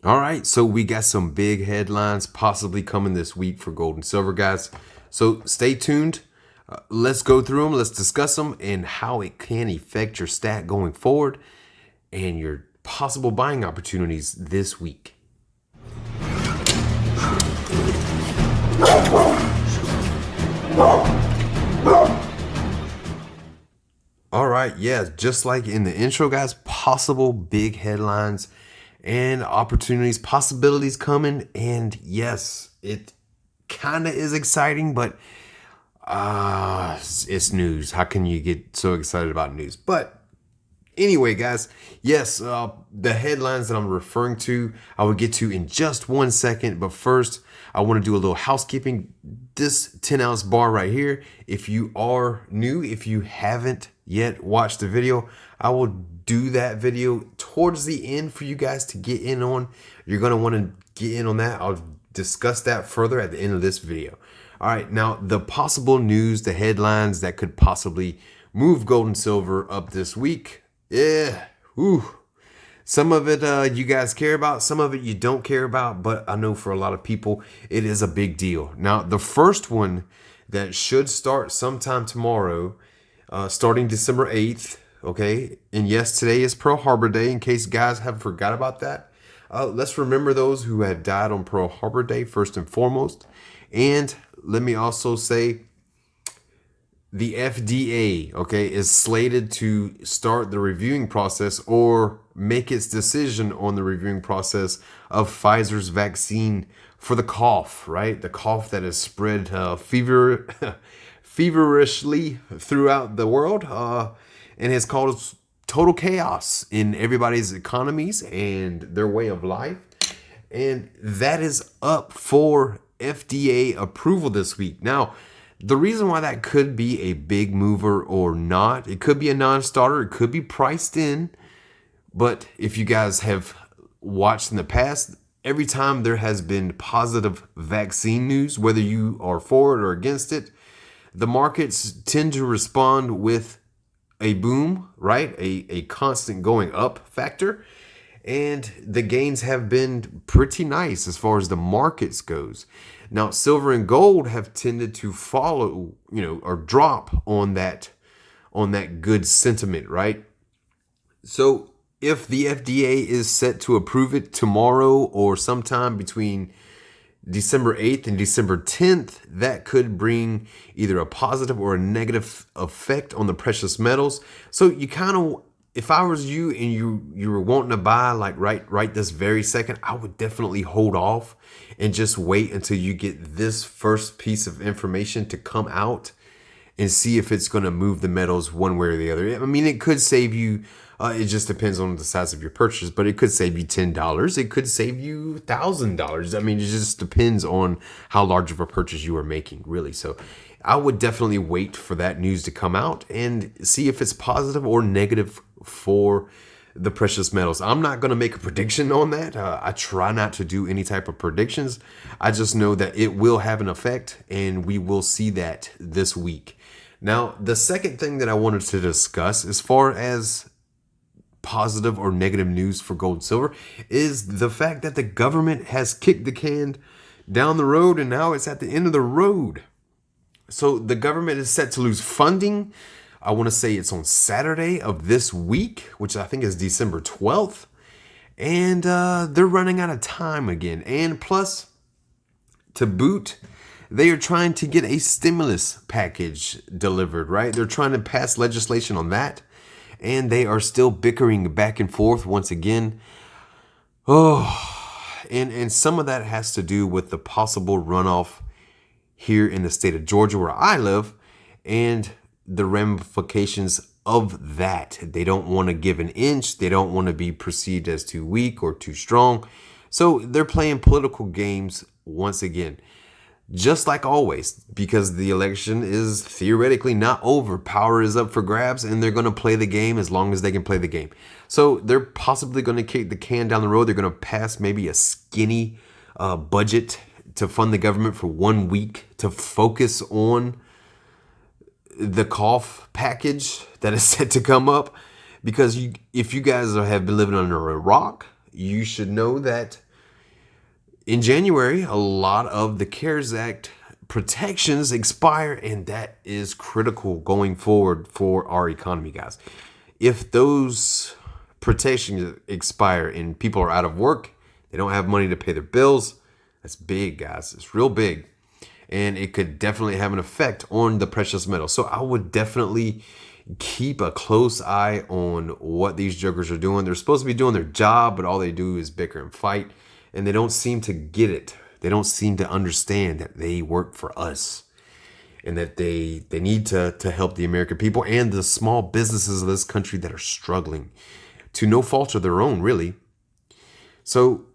All right, so we got some big headlines possibly coming this week for gold and silver, guys. So stay tuned. Let's go through them. Let's discuss them and how it can affect your stat going forward and your possible buying opportunities this week. All right, yeah, just like in the intro, guys, possible big headlines and opportunities, possibilities coming. And yes, it kind of is exciting, but it's news. How can you get so excited about news? But anyway, guys, yes, the headlines that I'm referring to, I will get to in just 1 second. But first, I want to do a little housekeeping. This 10-ounce bar right here, if you are new, if you haven't yet watched the video, I will do that video towards the end for you guys to get in on. You're going to want to get in on that. I'll discuss that further at the end of this video. All right, now the possible news, the headlines that could possibly move gold and silver up this week. Yeah, whew. Some of it you guys care about, some of it you don't care about, but I know for a lot of people it is a big deal. Now, the first one that should start sometime tomorrow, starting December 8th, okay? And yes, today is Pearl Harbor Day, in case guys have forgot about that. Let's remember those who have died on Pearl Harbor Day first and foremost. And let me also say, the FDA, okay, is slated to start the reviewing process or make its decision on the reviewing process of Pfizer's vaccine for the cough, right? The cough that has spread feverishly throughout the world and has caused total chaos in everybody's economies and their way of life. And that is up for FDA approval this week. Now, the reason why that could be a big mover or not, it could be a non-starter, it could be priced in. But if you guys have watched in the past, every time there has been positive vaccine news, whether you are for it or against it, the markets tend to respond with a boom, right? A constant going up factor. And the gains have been pretty nice as far as the markets goes. Now, silver and gold have tended to follow, or drop on that good sentiment, right? So if the FDA is set to approve it tomorrow or sometime between December 8th and December 10th, that could bring either a positive or a negative effect on the precious metals. So you kind of, if I was you and you were wanting to buy like right this very second, I would definitely hold off and just wait until you get this first piece of information to come out and see if it's going to move the metals one way or the other. I mean, it could save you. It just depends on the size of your purchase, but it could save you $10. It could save you $1,000. I mean, it just depends on how large of a purchase you are making, really. So I would definitely wait for that news to come out and see if it's positive or negative for the precious metals. I'm not going to make a prediction on that. I try not to do any type of predictions. I just know that it will have an effect, and we will see that this week. Now, the second thing that I wanted to discuss, as far as positive or negative news for gold and silver, is the fact that the government has kicked the can down the road and now it's at the end of the road. So the government is set to lose funding. I want to say it's on Saturday of this week, which I think is December 12th. And they're running out of time again. And plus, to boot, they are trying to get a stimulus package delivered, right? They're trying to pass legislation on that. And they are still bickering back and forth once again. Oh, and some of that has to do with the possible runoff here in the state of Georgia where I live and the ramifications of that. They don't want to give an inch. They don't want to be perceived as too weak or too strong. So they're playing political games once again. Just like always, because the election is theoretically not over. Power is up for grabs, and they're going to play the game as long as they can play the game. So they're possibly going to kick the can down the road. They're going to pass maybe a skinny budget to fund the government for 1 week to focus on the cough package that is set to come up. Because if you guys have been living under a rock, you should know that in January, a lot of the CARES Act protections expire, and that is critical going forward for our economy, guys. If those protections expire and people are out of work, they don't have money to pay their bills, that's big, guys. It's real big. And it could definitely have an effect on the precious metal. So I would definitely keep a close eye on what these jokers are doing. They're supposed to be doing their job, but all they do is bicker and fight. And they don't seem to get it. They don't seem to understand that they work for us and that they need to help the American people and the small businesses of this country that are struggling to no fault of their own, really. So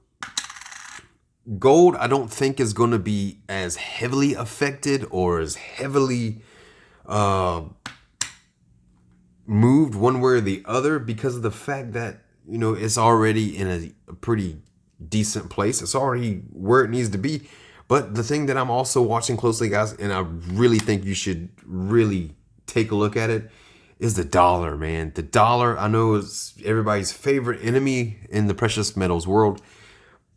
gold, I don't think is going to be as heavily affected or as heavily moved one way or the other because of the fact that, you know, it's already in a pretty decent place. It's already where it needs to be. But the thing that I'm also watching closely, guys, and I really think you should really take a look at it, is the dollar, man. The dollar, I know, is everybody's favorite enemy in the precious metals world,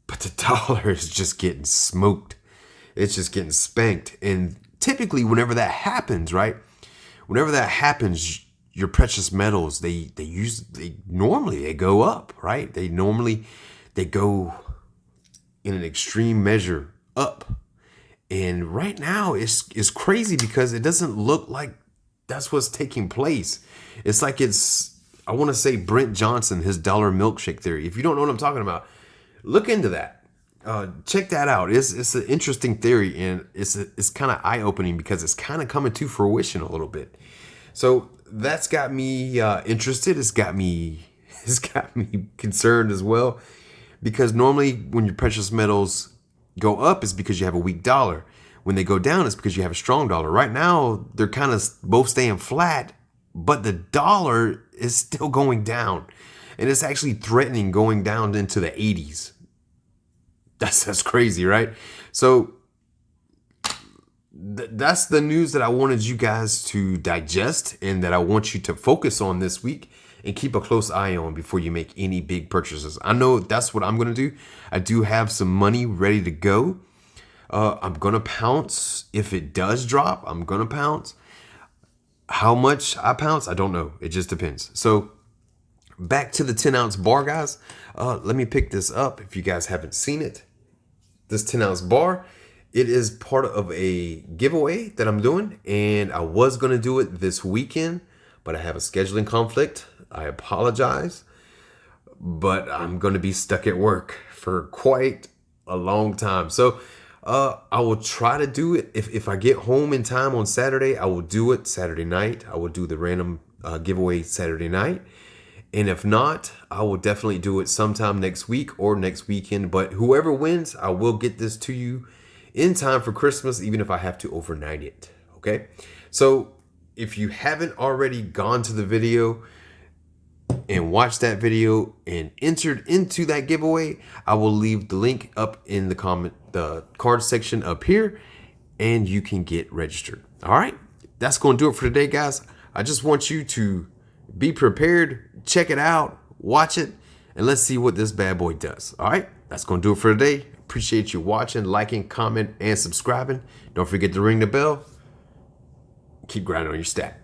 but the dollar is just getting smoked. It's just getting spanked. And typically whenever that happens, right? Whenever that happens, your precious metals, they normally go up, right? They go in an extreme measure up. And right now it's crazy because it doesn't look like that's what's taking place. It's like I want to say Brent Johnson, his dollar milkshake theory. If you don't know what I'm talking about, look into that. Check that out. It's an interesting theory, and it's kind of eye-opening because it's kind of coming to fruition a little bit. So that's got me interested. It's got me concerned as well, because normally when your precious metals go up, it's because you have a weak dollar. When they go down, it's because you have a strong dollar. Right now, they're kind of both staying flat, but the dollar is still going down, and it's actually threatening going down into the 80s. That's crazy, right? So that's the news that I wanted you guys to digest and that I want you to focus on this week and keep a close eye on before you make any big purchases. I know that's what I'm going to do. I do have some money ready to go. I'm going to pounce. If it does drop, I'm going to pounce. How much I pounce, I don't know. It just depends. So back to the 10-ounce bar, guys. Let me pick this up if you guys haven't seen it. This 10-ounce bar, it is part of a giveaway that I'm doing, and I was going to do it this weekend, but I have a scheduling conflict. I apologize, but I'm going to be stuck at work for quite a long time. So I will try to do it. If I get home in time on Saturday, I will do it Saturday night. I will do the random giveaway Saturday night. And if not, I will definitely do it sometime next week or next weekend. But whoever wins, I will get this to you in time for Christmas, even if I have to overnight it. Okay? So if you haven't already gone to the video and watched that video and entered into that giveaway, I will leave the link up in the card section up here, and you can get registered. All right? That's going to do it for today, guys. I just want you to be prepared, check it out, watch it, and let's see what this bad boy does. All right, that's going to do it for today. Appreciate you watching, liking, comment, and subscribing. Don't forget to ring the bell. Keep grinding on your stack.